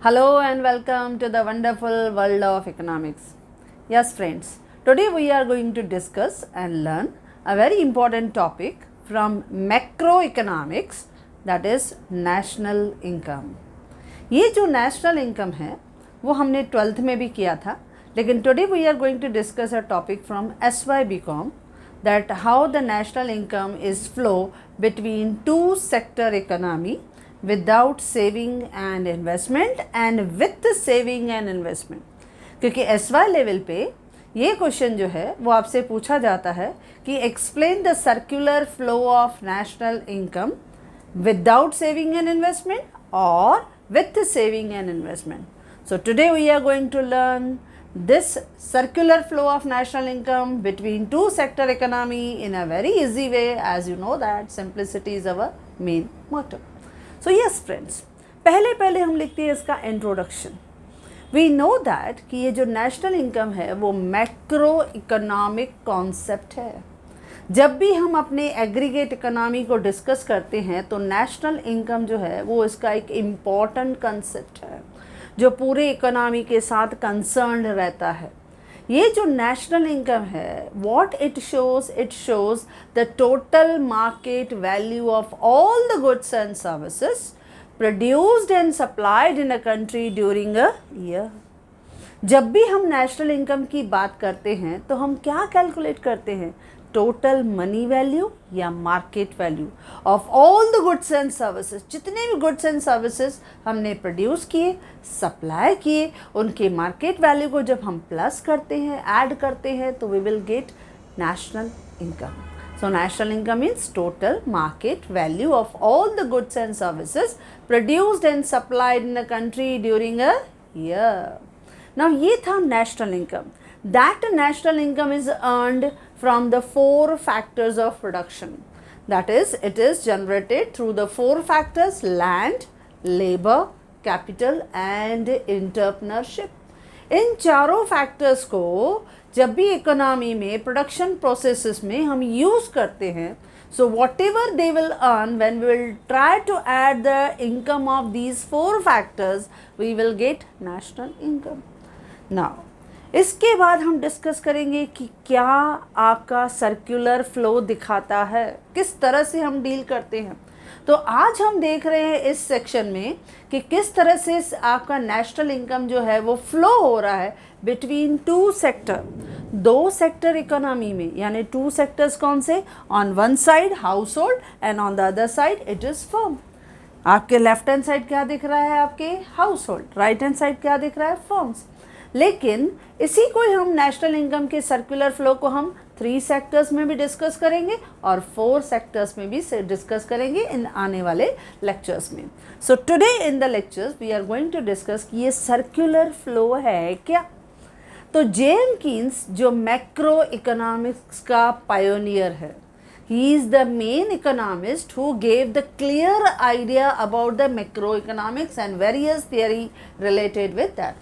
Hello and welcome to the wonderful world of economics. Yes, friends, today we are going to discuss and learn a very important topic from macroeconomics, that is national income. ये जो national income है वो हमने 12th में भी किया था, लेकिन today we are going to discuss a topic from SYBCom, that how the national income is flow between two sector economy without saving and investment and with saving and investment. क्योंकि SY level पे ये question जो है वो आपसे पूछा जाता है कि explain the circular flow of national income without saving and investment or with saving and investment. So today we are going to learn this circular flow of national income between two sector economy in a very easy way, as you know that simplicity is our main motto. So yes friends, पहले हम लिखते हैं इसका introduction. We know that कि ये जो national income है वो मैक्रो इकोनॉमिक कॉन्सेप्ट है. जब भी हम अपने एग्रीगेट इकोनॉमी को डिस्कस करते हैं तो नेशनल इनकम जो है वो इसका एक इम्पॉर्टेंट कंसेप्ट है जो पूरे इकोनॉमी के साथ कंसर्न्ड रहता है. ये जो नेशनल इनकम है, what it shows the total market value of all the goods and services produced and supplied in a country during a year. जब भी हम नेशनल इनकम की बात करते हैं तो हम क्या कैलकुलेट करते हैं? टोटल मनी वैल्यू या market value of all the goods and services. जितने भी गुड्स एंड सर्विसेज हमने प्रोड्यूस किए, सप्लाई किए, उनके मार्केट वैल्यू को जब हम प्लस करते हैं, ऐड करते हैं, तो we will get national income. So national income means total market value of all the goods and services produced and supplied in a country during a year. Now ये था national income. That national income is earned from the four factors of production. That is, it is generated through the four factors: land, labor, capital and entrepreneurship. इन चारों factors को जब भी economy में production processes में हम use करते हैं, so whatever they will earn when we will try to add the income of these four factors, we will get national income. Now इसके बाद हम डिस्कस करेंगे कि क्या आपका सर्कुलर फ्लो दिखाता है, किस तरह से हम डील करते हैं. तो आज हम देख रहे हैं इस सेक्शन में कि किस तरह से आपका नेशनल इनकम जो है वो फ्लो हो रहा है बिटवीन टू सेक्टर, दो सेक्टर इकोनॉमी में. यानी टू सेक्टर्स कौन से? On one side household and on the other side it is firm. आपके लेफ्ट हैंड साइड क्या दिख रहा है? आपके house hold. Right hand side क्या दिख रहा है? फर्म्स. लेकिन इसी को हम नेशनल इनकम के सर्कुलर फ्लो को हम 3 सेक्टर्स में भी डिस्कस करेंगे और 4 सेक्टर्स में भी डिस्कस करेंगे इन आने वाले लेक्चर्स में. So today in the lectures we are going to discuss कि ये सर्कुलर फ्लो है क्या. तो जेएम कीन्स जो मैक्रो इकोनॉमिक्स का पायोनियर है, he is the main economist who gave the clear idea about the macro economics and various theory related with that.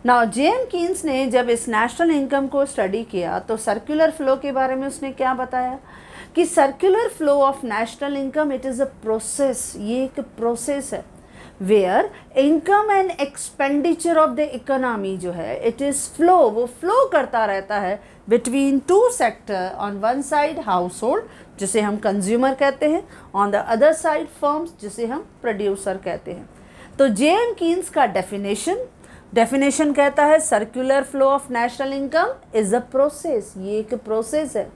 Now JM Keynes ने जब इस नेशनल इनकम को स्टडी किया तो circular flow के बारे में उसने क्या बताया कि circular flow of national income it is a process. ये एक प्रोसेस है where income and expenditure of the economy जो है इट इज़ फ्लो, वो फ्लो करता रहता है between two sector. On one side household जिसे हम कंज्यूमर कहते हैं, on the other side firms जिसे हम प्रोड्यूसर कहते हैं. तो जेएम कीन्स का डेफिनेशन कहता है circular flow of national income is a process. ये एक प्रोसेस है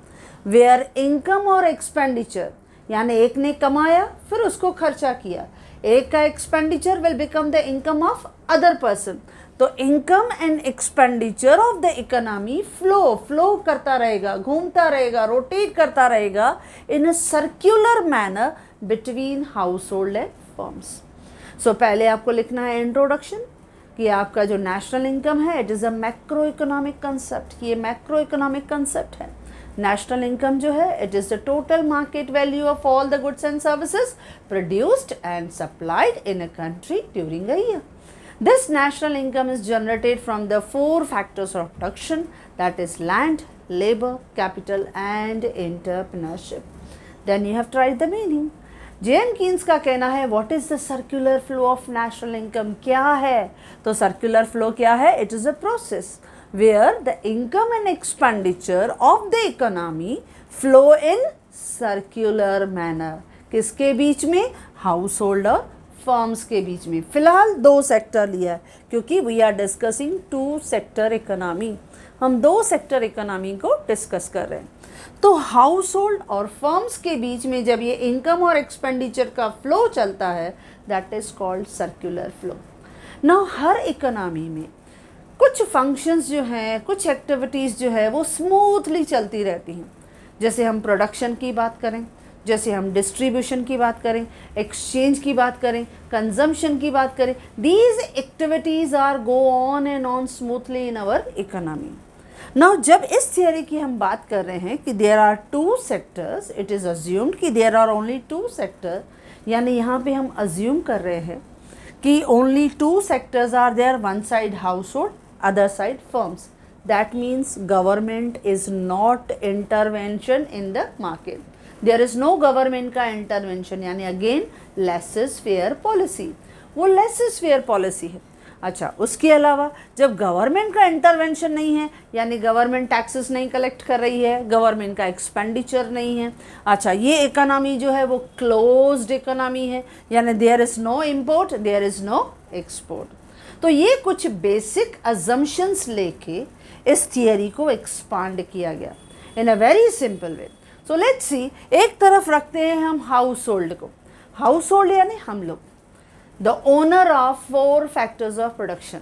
वेयर इनकम और एक्सपेंडिचर, यानी एक ने कमाया फिर उसको खर्चा किया, एक का expenditure will become the income of other person. तो income and expenditure of the economy flow करता रहेगा, घूमता रहेगा, रोटेट करता रहेगा in a circular manner between household and firms. So पहले आपको लिखना है इंट्रोडक्शन कि आपका जो नेशनल इनकम है it is a macroeconomic concept. ये मैक्रो इकोनॉमिक कंसेप्ट है. नेशनल इनकम जो है it is the total market value of all the goods and services produced and supplied in a country during a year. This national income is generated from the 4 factors of production, that is land, labour, capital and entrepreneurship. Then you have tried the meaning. JM Keynes का कहना है what is the circular flow of national income, क्या है? तो circular flow क्या है? It is a process where the income and expenditure of the economy flow in circular manner. किसके बीच में? हाउस होल्ड और फर्म्स के बीच में। फिलहाल 2 सेक्टर लिया है क्योंकि we are discussing 2 sector economy, हम 2 सेक्टर इकोनॉमी को डिस्कस कर रहे हैं। तो हाउस होल्ड और फर्म्स के बीच में जब ये इनकम और एक्सपेंडिचर का फ्लो चलता है, that is called circular flow. Now her economy में कुछ फंक्शंस जो हैं, कुछ एक्टिविटीज़ जो है वो स्मूथली चलती रहती हैं। जैसे हम प्रोडक्शन की बात करें, जैसे हम डिस्ट्रीब्यूशन की बात करें, एक्सचेंज की बात करें, कंजम्पशन की बात करें, these activities are go on and on smoothly in our economy. Now जब इस थियरी की हम बात कर रहे हैं कि there are 2 sectors, it is assumed कि देयर आर ओनली 2 सेक्टर, यानी यहाँ पे हम अज्यूम कर रहे हैं कि only 2 sectors are there, one side household, other side firms. That means government is not intervention in the market, there is no government का इंटरवेंशन, यानी अगेन लेसेस फेयर पॉलिसी, वो लेसेस फेयर पॉलिसी है। अच्छा, उसके अलावा जब government का intervention नहीं है, यानी गवर्नमेंट टैक्सेस नहीं कलेक्ट कर रही है, गवर्नमेंट का एक्सपेंडिचर नहीं है, अच्छा, ये इकोनॉमी जो है वो क्लोज्ड इकोनॉमी है, यानी there is no import, there is no export. तो ये कुछ बेसिक अजम्पशंस लेके इस थियरी को एक्सपांड किया गया in a very simple way. So let's see, एक तरफ रखते हैं हम हाउस होल्ड को। हाउस होल्ड यानी हम लोग, the owner of 4 factors of production.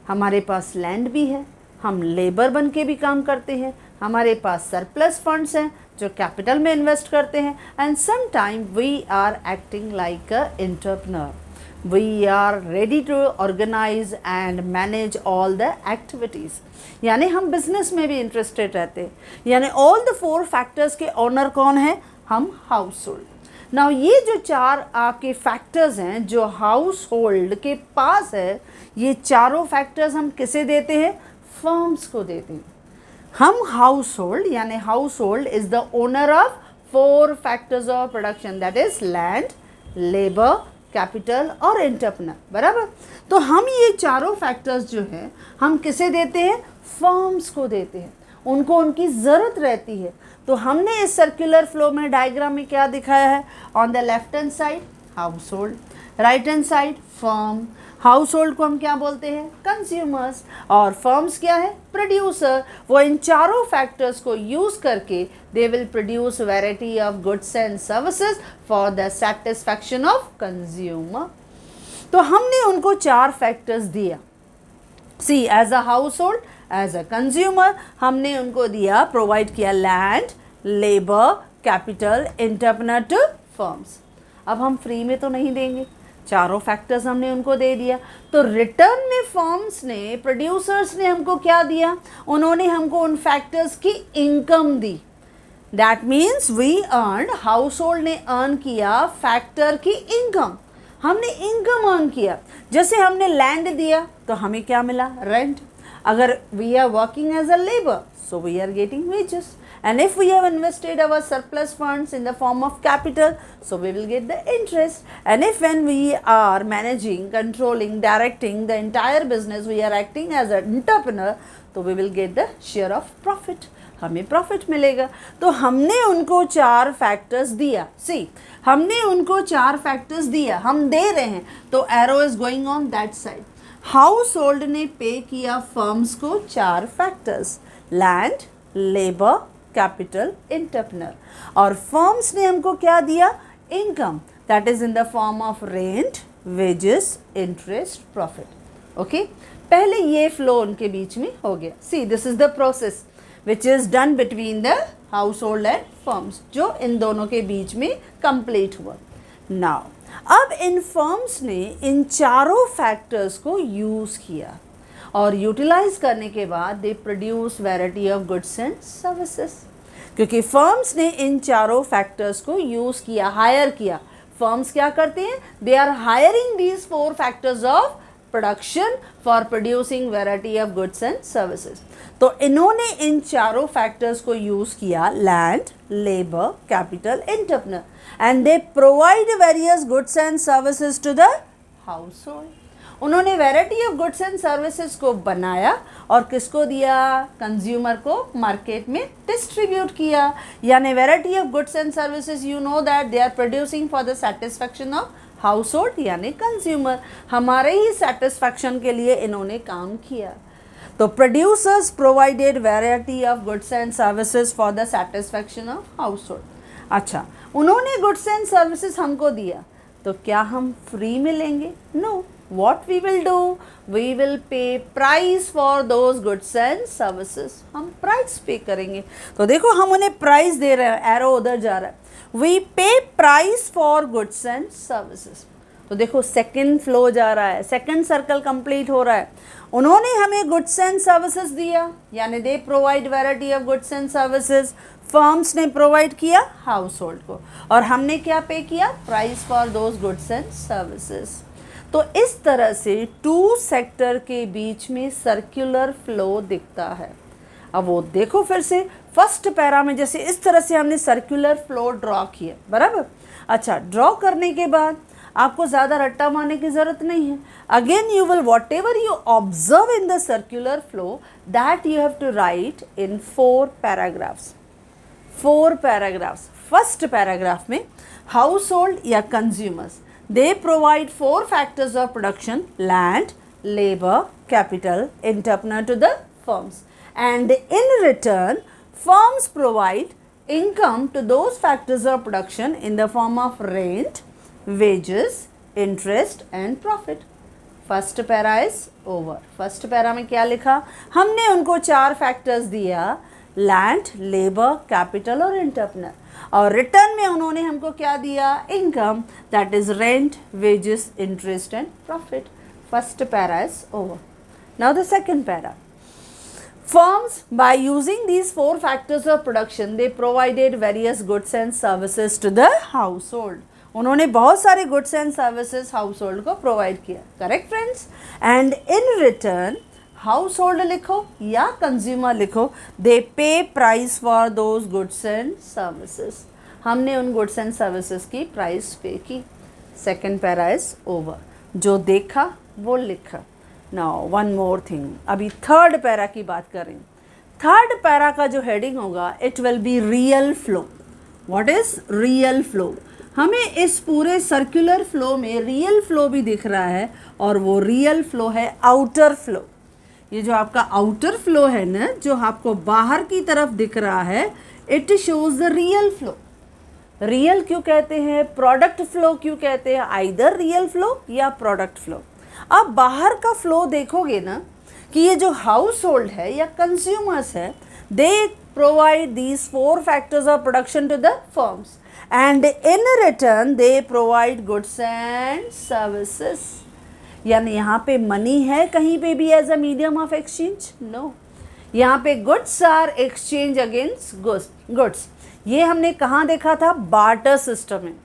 हमारे पास लैंड भी है, हम लेबर बन के भी काम करते हैं, हमारे पास सरप्लस फंड्स हैं जो कैपिटल में इन्वेस्ट करते हैं, and some time we are acting like a entrepreneur, we are ready to organise and manage all the activities, यानी हम बिजनेस में भी इंटरेस्टेड रहते हैं। यानी ऑल द 4 फैक्टर्स के ओनर कौन है? हम हाउस होल्ड। नाउ ये जो 4 आपके फैक्टर्स हैं जो हाउस होल्ड के पास है, ये चारों फैक्टर्स हम किसे देते हैं? फर्म्स को देते हैं। हम हाउस होल्ड, यानी house hold is the owner of 4 factors of production, that is land, labour, capital और एंटरप्रेन्योर, बराबर। तो हम ये चारों फैक्टर्स जो हैं हम किसे देते हैं? फर्म्स को देते हैं, उनको उनकी ज़रूरत रहती है। तो हमने इस सर्कुलर फ्लो में डायग्राम में क्या दिखाया है? On the left hand side house hold, right hand side firm. House hold को हम क्या बोलते हैं? कंज्यूमर्स, और फर्म्स क्या है? प्रोड्यूसर। वो इन चारों फैक्टर्स को यूज़ करके they will produce variety of goods and services for the satisfaction of consumer. तो हमने उनको 4 फैक्टर्स दिया। See, as a household, as a consumer, हमने उनको दिया, प्रोवाइड किया land, labour, capital, entrepreneur to firms. अब हम फ्री में तो नहीं देंगे, चारों फैक्टर्स हमने उनको दे दिया, तो रिटर्न में फर्म्स ने, प्रोड्यूसर्स ने हमको क्या दिया? उन्होंने हमको उन फैक्टर्स की इनकम दी। That means we earn, household ने अर्न किया फैक्टर की इनकम, हमने इनकम अर्न किया। जैसे हमने लैंड दिया तो हमें क्या मिला? रेंट। अगर we are working as a labour, so we are getting wages, and if we have invested our surplus funds in the form of capital, so we will get the interest, and if when we are managing, controlling, directing the entire business, we are acting as an entrepreneur, so we will get the share of profit, हमें profit मिलेगा। तो हमने उनको 4 factors दिया। सी, हमने उनको 4 factors दिया, हम दे रहे हैं, तो arrow is going on that side. Household ने पे किया फर्म्स को 4 factors, land, labour, capital, entrepreneur, और फर्म्स ने हमको क्या दिया? Income, that is in the form of rent, wages, interest, profit. Okay, पहले ये फ्लो उनके बीच में हो गया। See, this is the process which is done between the household and firms, जो इन दोनों के बीच में कंप्लीट हुआ। नाउ अब इन फर्म्स ने इन चारों फैक्टर्स को यूज़ किया, और यूटिलाइज करने के बाद they produce variety of goods and services. क्योंकि फर्म्स ने इन चारों फैक्टर्स को यूज़ किया, हायर किया। फर्म्स क्या करते हैं? They are hiring these 4 factors of production for producing variety of goods and services. तो इन्होंने इन चारों फैक्टर्स को यूज़ किया, land, labour, capital, entrepreneur, and they provide various goods and services to the household. उन्होंने variety of goods and services को बनाया और किसको दिया, कंज्यूमर को मार्केट में डिस्ट्रीब्यूट किया। यानी variety of goods and services, you know that they are producing for the satisfaction of household यानी कंज्यूमर। हमारे ही सेटिस्फैक्शन के लिए इन्होंने काम किया। तो producers provided variety of goods and services for the satisfaction of household. अच्छा, उन्होंने गुड्स एंड सर्विसेज हमको दिया, तो क्या हम फ्री में लेंगे? No. What we will do? We will pay price for those goods and services. हम प्राइस पे करेंगे। तो देखो हम उन्हें प्राइस दे रहे हैं, एरो उधर जा रहा है। We pay price for goods and services. तो देखो सेकंड फ्लो जा रहा है, सेकंड सर्कल कंप्लीट हो रहा है। उन्होंने हमें गुड्स एंड सर्विसेज दिया, यानी दे provide variety of goods and services. Firms ने प्रोवाइड किया हाउस होल्ड को, और हमने क्या पे किया, price for those goods and services. तो इस तरह से टू सेक्टर के बीच में सर्कुलर फ्लो दिखता है। अब वो देखो फिर से फर्स्ट पैरा में जैसे इस तरह से हमने सर्कुलर फ्लो ड्रॉ किया, बराबर। अच्छा, ड्रॉ करने के बाद आपको ज़्यादा रट्टा मारने की ज़रूरत नहीं है। Again you will whatever you observe in the circular flow that you have to write in 4 paragraphs. 4 paragraphs. First paragraph में हाउस होल्ड या consumers, they provide 4 factors of production: land, labor, capital, entrepreneur to the firms, and in return firms provide income to those factors of production in the form of rent, wages, interest and profit. First para is over. First para में क्या लिखा, हमने उनको 4 factors दिया, land, labour, capital और entrepreneur, और return में उन्होंने हमको क्या दिया, income, that is rent, wages, interest and profit. First para is over. Now the second para, firms by using these 4 factors of production they provided various goods and services to the household. उन्होंने बहुत सारे goods and services house hold को provide किया, correct friends. And in return house hold लिखो या consumer लिखो, दे पे price for those goods and services. हमने उन गुड्स एंड सर्विसेज की प्राइस पे की। Second para is over. जो देखा वो लिखा। नाउ वन मोर थिंग, अभी थर्ड पैरा की बात करें। थर्ड पैरा का जो हेडिंग होगा, it will be real flow. What is real flow? हमें इस पूरे सर्कुलर फ्लो में रियल फ्लो भी दिख रहा है, और वो रियल फ्लो है आउटर फ्लो। ये जो आपका आउटर फ्लो है ना, जो आपको बाहर की तरफ दिख रहा है, it shows the real flow. Real क्यों कहते हैं, प्रोडक्ट फ्लो क्यों कहते हैं? आइदर रियल फ्लो या प्रोडक्ट फ्लो। अब बाहर का फ्लो देखोगे ना, कि ये जो हाउस होल्ड है या कंज्यूमर्स है, they provide these 4 factors of production to the firms, and in return they provide goods and services. यानी यहाँ पे मनी है कहीं पे भी as a medium of exchange? No. यहाँ पे goods are exchange against goods. ये हमने कहाँ देखा था? बार्टर सिस्टम में।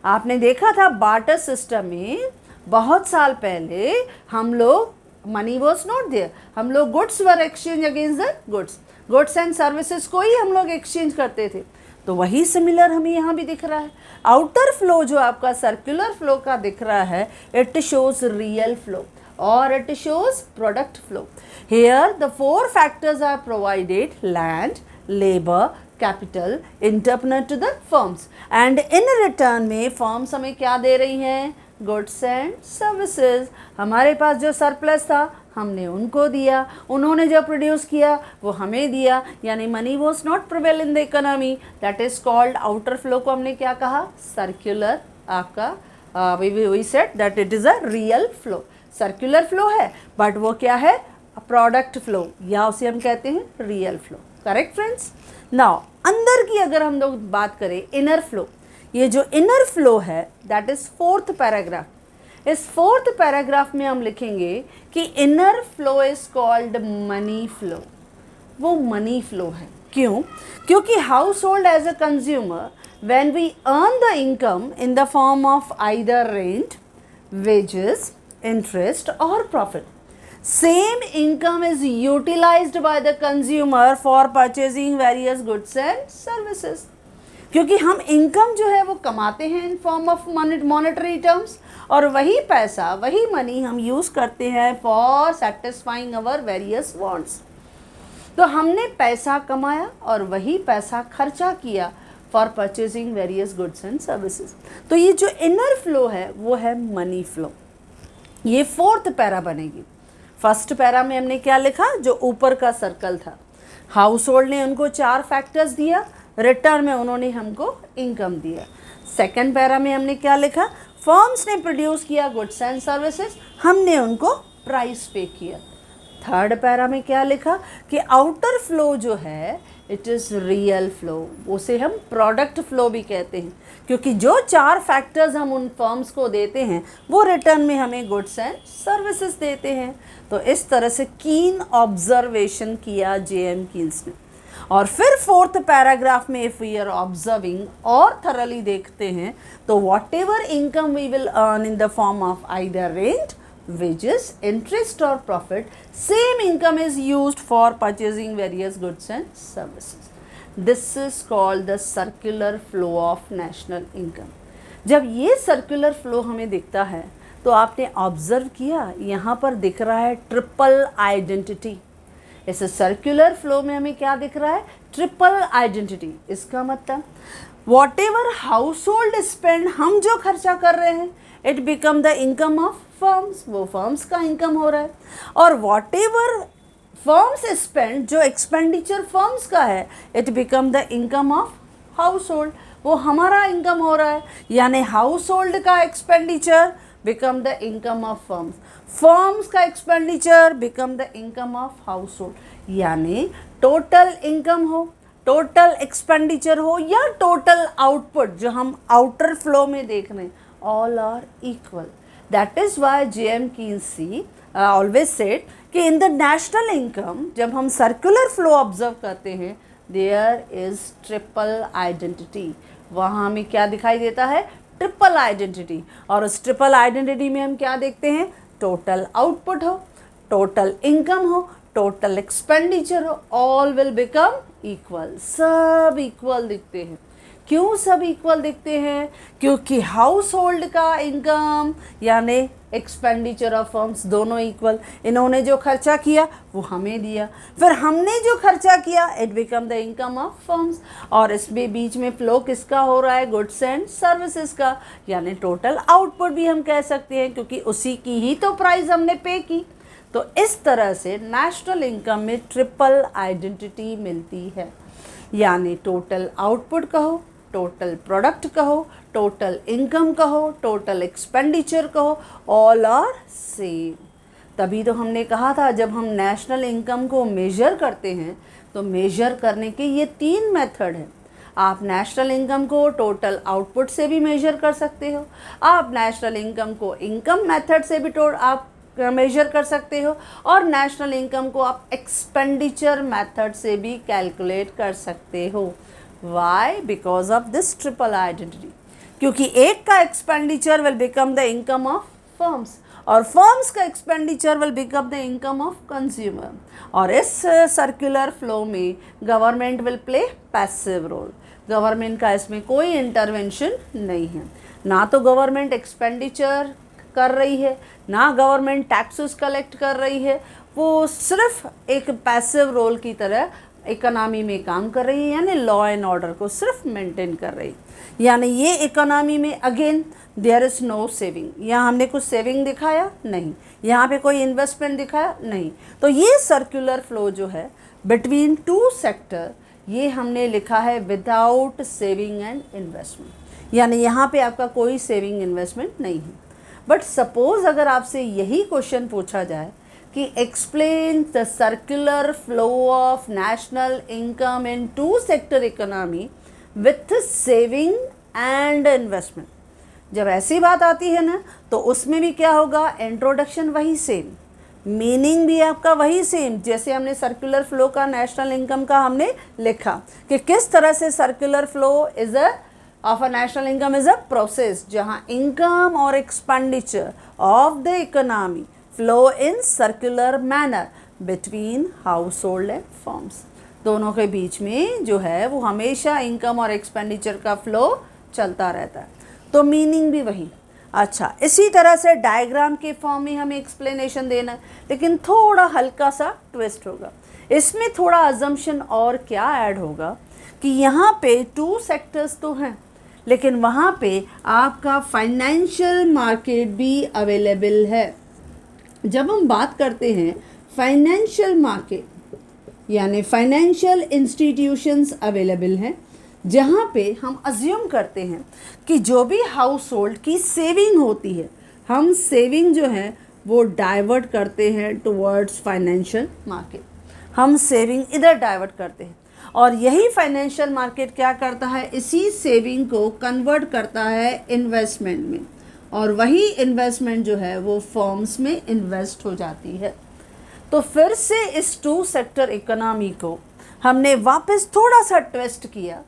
आपने देखा था बार्टर सिस्टम में बहुत साल पहले हम लोग, मनी वॉज नॉट देयर, हम लोग goods were exchange against the goods and services को ही हम लोग एक्सचेंज करते थे। तो वही सिमिलर हमें यहाँ भी दिख रहा है। आउटर फ्लो जो आपका सर्कुलर फ्लो का दिख रहा है, इट शोज रियल फ्लो और it shows product flow. Here the 4 factors are provided: land, labour, capital, entrepreneur to the firms, and in return में फर्म्स हमें क्या दे रही हैं? Goods and services. हमारे पास जो सरप्लस था हमने उनको दिया, उन्होंने जो प्रोड्यूस किया वो हमें दिया, यानी money was not prevail in the economy, that is called outer flow को हमने क्या कहा? सर्कुलर। आपका we said that it is a real flow. Circular flow है बट वो क्या है? प्रोडक्ट फ्लो, या उसे हम कहते हैं real flow, correct friends. Now अंदर की अगर हम लोग बात करें, इनर फ्लो, ये जो इनर फ्लो है दैट इज 4th पैराग्राफ। इस 4th पैराग्राफ में हम लिखेंगे कि inner flow is called money flow. वो मनी फ्लो है। क्यों? क्योंकि household as a consumer, when we earn the income in the form of either rent, wages, interest or profit. Same income is utilized by the consumer for purchasing various goods and services. क्योंकि हम income जो है वो कमाते हैं in form of monetary terms, और वही पैसा, वही मनी हम यूज़ करते हैं for satisfying our various wants. तो हमने पैसा कमाया और वही पैसा खर्चा किया for purchasing various goods and services. तो ये जो इनर फ्लो है वो है मनी फ्लो। ये फोर्थ पैरा बनेगी। फर्स्ट पैरा में हमने क्या लिखा, जो ऊपर का सर्कल था, हाउस होल्ड ने उनको 4 फैक्टर्स दिया, रिटर्न में उन्होंने हमको इनकम दिया। सेकंड पैरा में हमने क्या लिखा, फर्म्स ने प्रोड्यूस किया गुड्स एंड सर्विसेज, हमने उनको प्राइस पे किया। थर्ड पैरा में क्या लिखा कि आउटर फ्लो जो है इट इज़ रियल फ्लो, उसे हम प्रोडक्ट फ्लो भी कहते हैं, क्योंकि जो 4 फैक्टर्स हम उन फर्म्स को देते हैं वो रिटर्न में हमें गुड्स एंड सर्विसेज देते हैं। तो इस तरह से कीन ऑब्जर्वेशन किया जेएम कीन्स ने। और फिर फोर्थ पैराग्राफ में इफ़ वी आर ऑब्जर्विंग और थरली देखते हैं तो whatever income we will earn in the form of either rent, wages, interest or profit, same income is used for purchasing various goods and services. This is called the circular flow of national income. जब ये circular flow हमें दिखता है तो आपने observe किया, यहाँ पर दिख रहा है ट्रिपल आइडेंटिटी। इस सर्कुलर फ्लो में हमें क्या दिख रहा है, ट्रिपल आइडेंटिटी। इसका मतलब whatever household spend, हम जो खर्चा कर रहे हैं, it become the income of firms, वो फर्म्स का इनकम हो रहा है। और वॉट एवर फर्म्स स्पेंड, जो एक्सपेंडिचर फर्म्स का है, it become the income of household, वो हमारा इनकम हो रहा है। यानी हाउस होल्ड का expenditure become the income of firms, firms का expenditure become the income of household. यानी टोटल इनकम हो, टोटल एक्सपेंडिचर हो या टोटल आउटपुट जो हम आउटर फ्लो में देख रहे हैं, all are equal. That is why J.M. Keynes always said कि in the national income जब हम circular flow observe करते हैं there is triple identity, वहाँ हमें क्या दिखाई देता है, ट्रिपल आइडेंटिटी। और उस ट्रिपल आइडेंटिटी में हम क्या देखते हैं, टोटल आउटपुट हो, टोटल इनकम हो, टोटल एक्सपेंडिचर हो, ऑल विल बिकम इक्वल, सब इक्वल दिखते हैं। क्यों सब इक्वल दिखते हैं, क्योंकि हाउस होल्ड का इनकम यानी एक्सपेंडिचर ऑफ फर्म्स दोनों इक्वल, इन्होंने जो खर्चा किया वो हमें दिया, फिर हमने जो खर्चा किया it become the income of firms. और इसमें बीच में फ्लो किसका हो रहा है, गुड्स एंड सर्विसेज का, यानी टोटल आउटपुट भी हम कह सकते हैं, क्योंकि उसी की ही तो प्राइस हमने पे की। तो इस तरह से नेशनल इनकम में ट्रिपल आइडेंटिटी मिलती है, यानी टोटल आउटपुट कहो, टोटल प्रोडक्ट कहो, टोटल इनकम कहो, टोटल एक्सपेंडिचर कहो, ऑल आर सेम। तभी तो हमने कहा था जब हम नेशनल इनकम को मेजर करते हैं तो मेजर करने के ये 3 मेथड हैं। आप नेशनल इनकम को टोटल आउटपुट से भी मेजर कर सकते हो, आप नेशनल इनकम को इनकम मेथड से भी आप मेजर कर सकते हो, और नेशनल इनकम को आप एक्सपेंडिचर मेथड से भी कैलकुलेट कर सकते हो। Why? Because of this triple identity. क्योंकि एक का expenditure will become the income of firms और फर्म्स का expenditure will become the income of consumer. और इस सर्कुलर फ्लो में government will play passive role, government का इसमें कोई इंटरवेंशन नहीं है। ना तो गवर्नमेंट एक्सपेंडिचर कर रही है, ना गवर्नमेंट टैक्सेस कलेक्ट कर रही है, वो सिर्फ एक पैसिव रोल की तरह इकोनॉमी में काम कर रही है, यानी लॉ एंड ऑर्डर को सिर्फ मेंटेन कर रही है। यानी ये इकोनॉमी में again there is no saving, यहाँ हमने कुछ सेविंग दिखाया नहीं, यहाँ पे कोई इन्वेस्टमेंट दिखाया नहीं। तो ये सर्कुलर फ्लो जो है बिटवीन 2 सेक्टर, ये हमने लिखा है विदाउट सेविंग एंड इन्वेस्टमेंट, यानी यहाँ पे आपका कोई सेविंग इन्वेस्टमेंट नहीं है। बट सपोज़ अगर आपसे यही क्वेश्चन पूछा जाए कि explain the circular flow of national income in 2 sector economy with saving and investment, जब ऐसी बात आती है ना तो उसमें भी क्या होगा, इंट्रोडक्शन वही सेम, मीनिंग भी आपका वही सेम, जैसे हमने सर्कुलर फ्लो का नेशनल इनकम का हमने लिखा कि किस तरह से circular flow is a of a national income is a process जहाँ इनकम और expenditure of the economy flow in circular manner between household and firms. दोनों के बीच में जो है वो हमेशा इनकम और एक्सपेंडिचर का फ्लो चलता रहता है। तो मीनिंग भी वही। अच्छा, इसी तरह से डायग्राम के फॉर्म में हमें एक्सप्लेनेशन देना है, लेकिन थोड़ा हल्का सा ट्विस्ट होगा। इसमें थोड़ा अजम्पशन और क्या ऐड होगा कि यहाँ पे 2 सेक्टर्स तो हैं, लेकिन वहाँ पे आपका फाइनेंशियल मार्केट भी अवेलेबल है। जब हम बात करते हैं फाइनेंशियल मार्केट यानी फाइनेंशियल इंस्टीट्यूशंस अवेलेबल हैं, जहाँ पे हम अज्यूम करते हैं कि जो भी हाउस होल्ड की सेविंग होती है, हम सेविंग जो है वो डाइवर्ट करते हैं टुवर्ड्स फाइनेंशियल मार्केट। हम सेविंग इधर डाइवर्ट करते हैं और यही फाइनेंशियल मार्केट क्या करता है, इसी सेविंग को कन्वर्ट करता है इन्वेस्टमेंट में, और वही इन्वेस्टमेंट जो है वो फर्म्स में इन्वेस्ट हो जाती है। तो फिर से इस 2 सेक्टर इकोनॉमी को हमने वापस थोड़ा सा ट्विस्ट किया।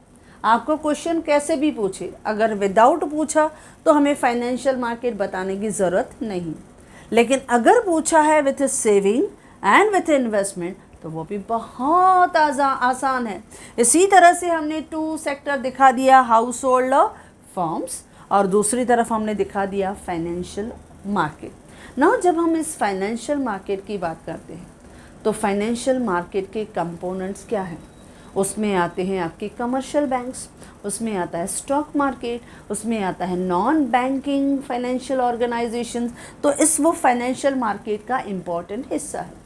आपको क्वेश्चन कैसे भी पूछे, अगर विदाउट पूछा तो हमें फाइनेंशियल मार्केट बताने की ज़रूरत नहीं, लेकिन अगर पूछा है with saving and with investment तो वो भी बहुत आसान है। इसी तरह से हमने 2 सेक्टर दिखा दिया, हाउस होल्ड और फर्म्स, और दूसरी तरफ हमने दिखा दिया फाइनेंशियल मार्केट। नाउ जब हम इस फाइनेंशियल मार्केट की बात करते हैं तो फाइनेंशियल मार्केट के कंपोनेंट्स क्या हैं? उसमें आते हैं आपके कमर्शियल बैंक्स, उसमें आता है स्टॉक मार्केट, उसमें आता है नॉन बैंकिंग फाइनेंशियल ऑर्गेनाइजेशंस। तो इस वो फाइनेंशियल मार्केट का इम्पॉर्टेंट हिस्सा है।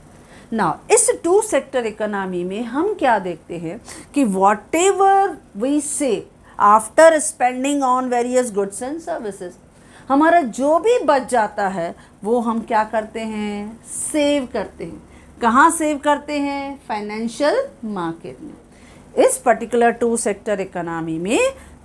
नाउ इस 2 सेक्टर इकोनॉमी में हम क्या देखते हैं कि whatever we save after spending on various goods and services, हमारा जो भी बच जाता है वो हम क्या करते हैं, सेव करते हैं। कहाँ सेव करते हैं? फाइनेंशियल मार्केट में। इस पर्टिकुलर 2 सेक्टर इकोनॉमी में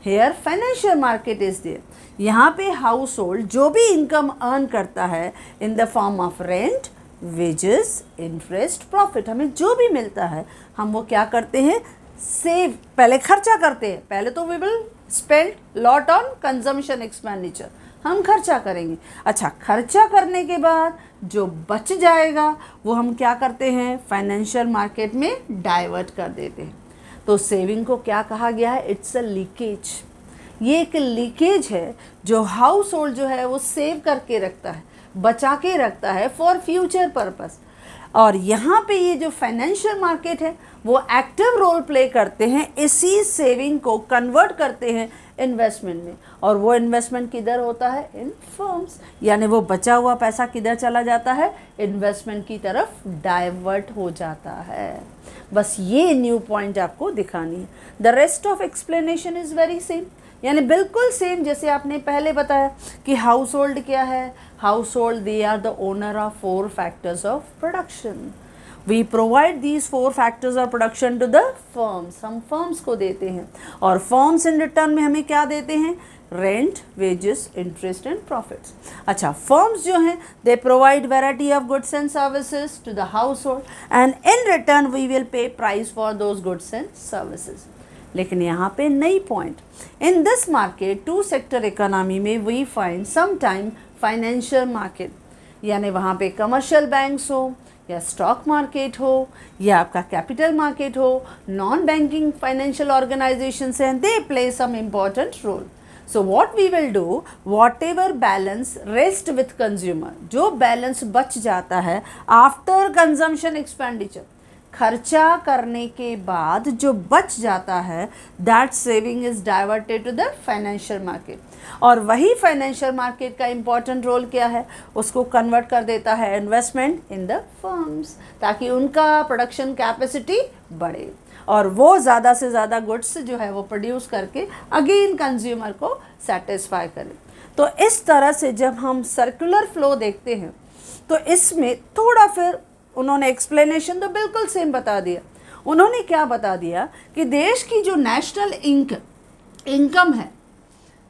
here financial market is there. यहाँ पे हाउस होल्ड जो भी इनकम अर्न करता है इन the form of rent, wages, interest, profit, हमें जो भी मिलता है हम वो क्या करते हैं, सेव, पहले खर्चा करते हैं। पहले तो we will spend lot on consumption expenditure, हम खर्चा करेंगे। अच्छा, खर्चा करने के बाद जो बच जाएगा वो हम क्या करते हैं, फाइनेंशियल मार्केट में डाइवर्ट कर देते हैं। तो सेविंग को क्या कहा गया है, इट्स अ लीकेज। ये एक लीकेज है जो हाउस होल्ड जो है वो सेव करके रखता है, बचा के रखता है फॉर फ्यूचर पर्पस। और यहाँ पे ये जो फाइनेंशियल मार्केट है वो एक्टिव रोल प्ले करते हैं, इसी सेविंग को कन्वर्ट करते हैं इन्वेस्टमेंट में। और वो इन्वेस्टमेंट किधर होता है, इन फर्म्स, यानी वो बचा हुआ पैसा किधर चला जाता है, इन्वेस्टमेंट की तरफ डाइवर्ट हो जाता है। बस ये न्यू पॉइंट आपको दिखानी है। The rest of explanation is very same, यानी बिल्कुल सेम जैसे आपने पहले बताया कि हाउस होल्ड क्या है। Household, they are the owner of 4 factors of production. We provide these 4 factors of production to the firms, हम फर्म्स को देते हैं, और फर्म्स इन रिटर्न में हमें क्या देते हैं, rent, wages, interest and profits. अच्छा, फर्म्स जो हैं they provide variety of goods and services to the household and in return we will pay price for those goods and services. लेकिन यहाँ पे नई point, in this market 2 sector economy में we find some time financial market, यानी वहाँ पे commercial banks हो या स्टॉक मार्केट हो या आपका कैपिटल मार्केट हो, नॉन बैंकिंग फाइनेंशियल ऑर्गेनाइजेशंस हैं, they play some important role. So what we will do, whatever balance rest with consumer, जो बैलेंस बच जाता है आफ्टर कंजम्पशन एक्सपेंडिचर, खर्चा करने के बाद जो बच जाता है, that saving is diverted to the financial market. और वही फाइनेंशियल मार्केट का इंपॉर्टेंट रोल क्या है, उसको कन्वर्ट कर देता है इन्वेस्टमेंट इन द फर्म्स, ताकि उनका प्रोडक्शन कैपेसिटी बढ़े और वो ज़्यादा से ज़्यादा गुड्स जो है वो प्रोड्यूस करके अगेन कंज्यूमर को सेटिस्फाई करें। तो इस तरह से जब हम सर्कुलर फ्लो देखते हैं तो इसमें थोड़ा फिर उन्होंने एक्सप्लेनेशन तो बिल्कुल सेम बता दिया। उन्होंने क्या बता दिया कि देश की जो नेशनल इनकम है,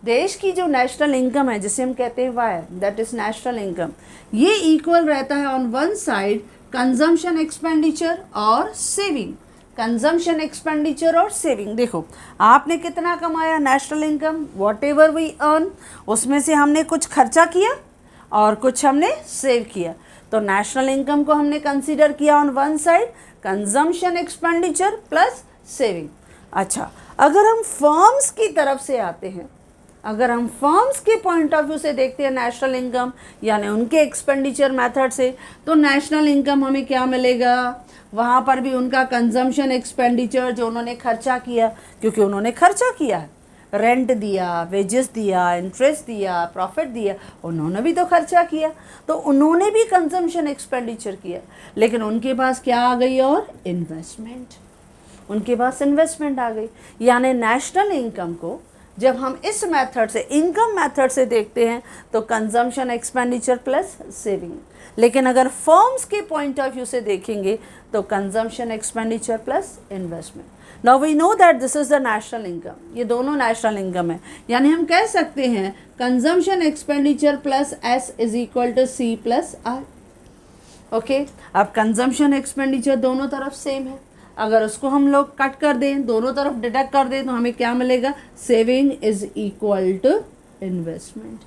देश की जो नेशनल इनकम है जिसे हम कहते हैं Y, that is national income, ये इक्वल रहता है on one side consumption expenditure और सेविंग। कंजम्पशन एक्सपेंडिचर और सेविंग। देखो आपने कितना कमाया, national income, whatever we earn, उसमें से हमने कुछ खर्चा किया और कुछ हमने सेव किया। तो नेशनल इनकम को हमने कंसीडर किया on one side, consumption expenditure plus saving. अच्छा, अगर हम फर्म्स की तरफ से आते हैं, अगर हम फर्म्स के पॉइंट ऑफ व्यू से देखते हैं नेशनल इनकम यानी उनके एक्सपेंडिचर मेथड से, तो नेशनल इनकम हमें क्या मिलेगा, वहाँ पर भी उनका कंजम्पशन एक्सपेंडिचर जो उन्होंने खर्चा किया, क्योंकि उन्होंने खर्चा किया है, रेंट दिया, वेजेस दिया, इंटरेस्ट दिया, प्रॉफिट दिया, उन्होंने भी तो खर्चा किया, तो उन्होंने भी कंजम्पशन एक्सपेंडिचर किया। लेकिन उनके पास क्या आ गई, और इन्वेस्टमेंट, उनके पास इन्वेस्टमेंट आ गई। यानी नेशनल इनकम को जब हम इस मेथड से, इनकम मेथड से देखते हैं, तो कंजम्पशन एक्सपेंडिचर प्लस सेविंग। लेकिन अगर फर्म्स के पॉइंट ऑफ व्यू से देखेंगे तो consumption expenditure plus investment. Now we know that this is the national income, ये दोनों नेशनल इनकम है। यानी हम कह सकते हैं consumption expenditure plus S is equal to C plus R. Okay, अब कंजम्पशन एक्सपेंडिचर दोनों तरफ सेम है, अगर उसको हम लोग कट कर दें, दोनों तरफ डिडक्ट कर दें, तो हमें क्या मिलेगा, saving is equal to investment.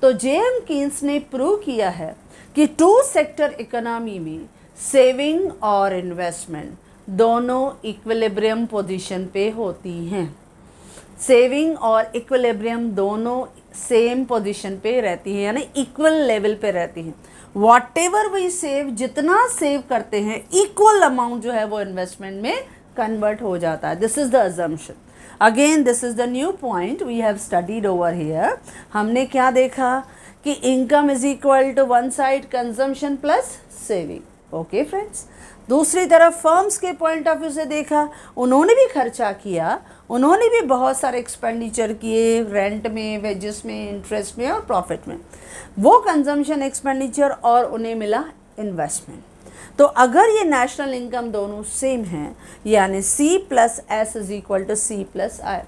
तो जेएम कीन्स ने प्रूव किया है कि टू सेक्टर इकोनॉमी में सेविंग और इन्वेस्टमेंट दोनों इक्विलिब्रियम पोजीशन पे होती हैं। सेविंग और इक्विलिब्रियम दोनों सेम पोजीशन पे रहती हैं, यानी इक्वल लेवल पे रहती हैं। वॉट एवर वी सेव, जितना सेव करते हैं इक्वल अमाउंट जो है वो इन्वेस्टमेंट में कन्वर्ट हो जाता है। This is the assumption. Again this is the new point we have studied over here. हमने क्या देखा कि income is equal to one side consumption plus saving. Okay friends, दूसरी तरफ फर्म्स के पॉइंट ऑफ व्यू से देखा, उन्होंने भी खर्चा किया, उन्होंने भी बहुत सारे एक्सपेंडिचर किए, रेंट में, वेजेस में, इंटरेस्ट में और प्रॉफिट में, वो कंजम्पशन एक्सपेंडिचर, और उन्हें मिला इन्वेस्टमेंट। तो अगर ये नेशनल इनकम दोनों सेम हैं, यानी C plus S is equal to C plus I,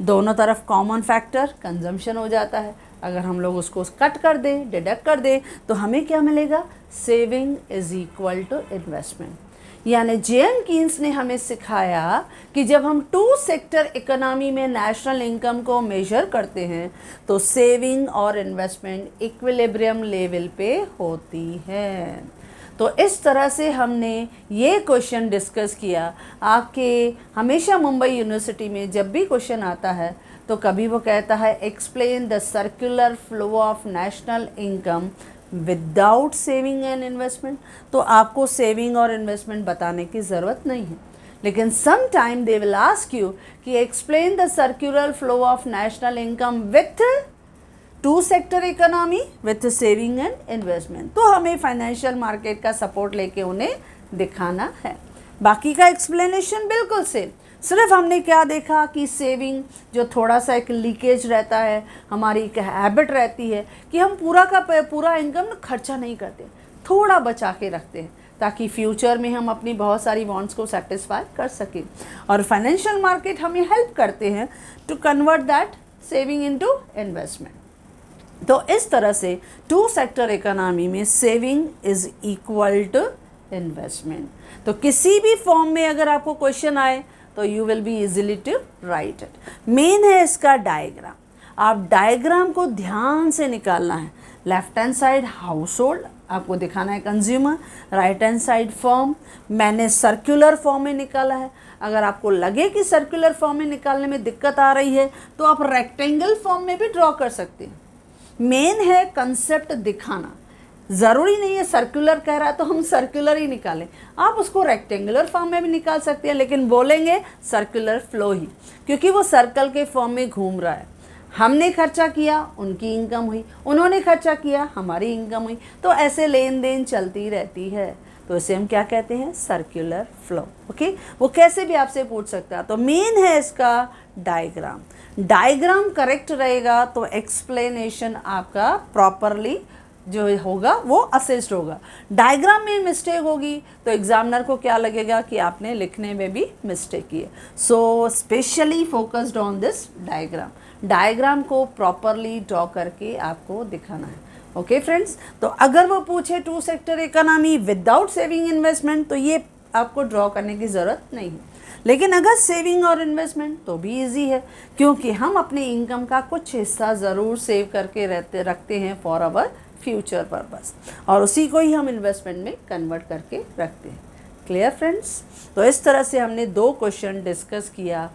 दोनों तरफ कॉमन फैक्टर कंजम्पशन हो जाता है। अगर हम लोग उसको कट कर दें, डिडक्ट कर दें, तो हमें क्या मिलेगा, saving is equal to investment. यानी जेएम कीन्स ने हमें सिखाया कि जब हम टू सेक्टर इकोनॉमी में नेशनल इनकम को मेजर करते हैं तो सेविंग और इन्वेस्टमेंट इक्विलिब्रियम लेवल पे होती है। तो इस तरह से हमने ये क्वेश्चन डिस्कस किया। आपके हमेशा मुंबई यूनिवर्सिटी में जब भी क्वेश्चन आता है तो कभी वो कहता है explain the circular flow of national income without saving and investment, तो आपको सेविंग और इन्वेस्टमेंट बताने की ज़रूरत नहीं है। लेकिन some time they will ask you कि explain the circular flow of national income with two sector economy with saving and investment, तो हमें फाइनेंशियल मार्केट का सपोर्ट लेके उन्हें दिखाना है। बाकी का एक्सप्लेनेशन बिल्कुल सेम, सिर्फ हमने क्या देखा कि सेविंग जो थोड़ा सा एक लीकेज रहता है, हमारी एक हैबिट रहती है कि हम पूरा का पूरा इनकम खर्चा नहीं करते, थोड़ा बचा के रखते हैं ताकि फ्यूचर में हम अपनी बहुत सारी वांट्स को सेटिस्फाई कर सकें। और फाइनेंशियल मार्केट हमें हेल्प करते हैं to convert that saving into investment. तो इस तरह से टू सेक्टर इकोनॉमी में saving is equal to investment. तो किसी भी फॉर्म में अगर आपको क्वेश्चन आए तो you will be easily to write it. Main है इसका डायग्राम, आप डायग्राम को ध्यान से निकालना है। Left hand side house hold आपको दिखाना है, consumer, right hand side firm. मैंने सर्कुलर फॉर्म में निकाला है। अगर आपको लगे कि सर्कुलर फॉर्म में निकालने में दिक्कत आ रही है तो आप रेक्टेंगल फॉर्म में भी ड्रॉ कर सकते हैं। मेन है कंसेप्ट दिखाना, ज़रूरी नहीं है सर्कुलर कह रहा है तो हम सर्कुलर ही निकालें, आप उसको रेक्टेंगुलर फॉर्म में भी निकाल सकते हैं, लेकिन बोलेंगे सर्कुलर फ्लो ही, क्योंकि वो सर्कल के फॉर्म में घूम रहा है। हमने खर्चा किया, उनकी इनकम हुई, उन्होंने खर्चा किया, हमारी इनकम हुई, तो ऐसे लेन देन चलती रहती है। तो इसे हम क्या कहते हैं, सर्कुलर फ्लो। ओके, वो कैसे भी आपसे पूछ सकता है। तो मेन है इसका डायग्राम, डायग्राम करेक्ट रहेगा तो एक्सप्लेनेशन आपका प्रॉपरली जो होगा वो असिस्ट होगा। डायग्राम में मिस्टेक होगी तो एग्जामिनर को क्या लगेगा कि आपने लिखने में भी मिस्टेक की है। So specially focused on this diagram, diagram को प्रॉपरली ड्रॉ करके आपको दिखाना है। ओके फ्रेंड्स, तो अगर वो पूछे two sector economy without saving investment, तो ये आपको ड्रॉ करने की ज़रूरत नहीं है। लेकिन अगर सेविंग और इन्वेस्टमेंट तो भी इजी है, क्योंकि हम अपने इनकम का कुछ हिस्सा ज़रूर सेव करके रखते हैं फॉर आवर फ्यूचर पर्पस, और उसी को ही हम इन्वेस्टमेंट में कन्वर्ट करके रखते हैं। Clear friends? तो इस तरह से हमने 2 क्वेश्चन डिस्कस किया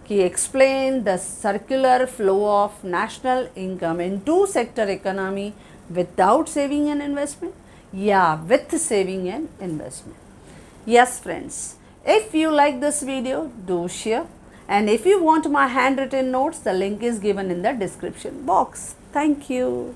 कि explain the circular flow of national income in 2 sector economy without saving and investment या with saving and investment. Yes friends, if you like this video, do share, and if you want my handwritten notes, the link is given in the description box. Thank you.